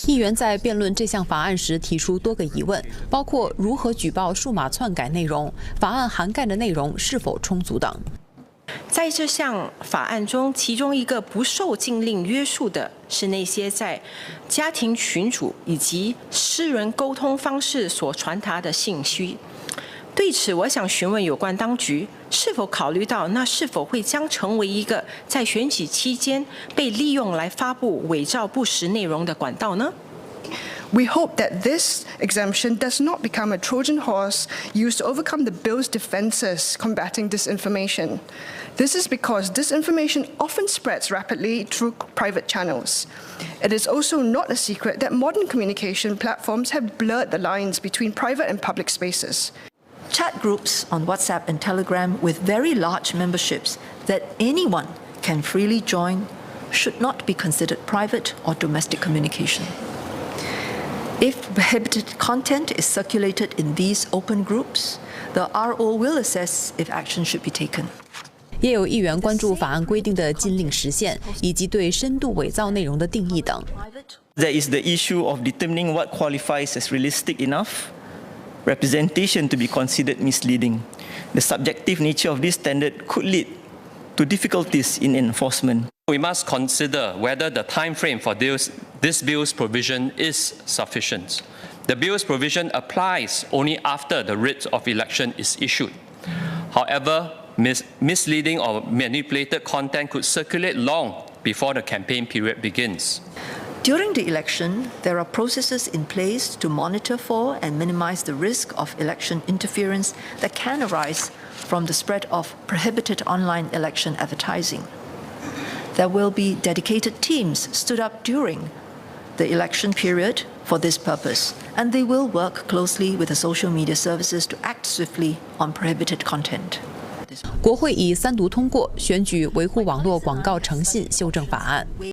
议员在辩论这项法案时提出多个疑问，包括如何举报数码篡改内容、法案涵盖的内容是否充足等。在这项法案中，其中一个不受禁令约束的是那些在家庭群组以及私人沟通方式所传达的信息。对此，我想询问有关当局是否考虑到，那是否会将成为一个在选举期间被利用来发布伪造不实内容的管道呢？We hope that this exemption does not become a Trojan horse used to overcome the bill's defenses combating disinformation. This is because disinformation often spreads rapidly through private channels. It is also not a secret that modern communication platforms have blurred the lines between private and public spaces. Chat groups on WhatsApp and Telegram with very large memberships that anyone can freely join should not be considered private or domestic communication. If prohibited content is circulated in these open groups, the RO will assess if action should be taken. 也有议员关注法案规定的禁令时限，以及对深度伪造内容的定义等。There is the issue of determining what qualifies as realistic enough representation to be considered misleading. The subjective nature of this standard could lead to difficulties in enforcement. We must consider whether the time frame for this bill's provision is sufficient. The bill's provision applies only after the writ of election is issued. However, misleading or manipulated content could circulate long before the campaign period begins. During the election, there are processes in place to monitor for and minimize the risk of election interference that can arise from the spread of prohibited online election advertising. There will be dedicated teams stood up during the election period for this purpose, and they will work closely with the social media services to act swiftly on prohibited content. 国会以3读通过选举维护网络广告诚信修正法案。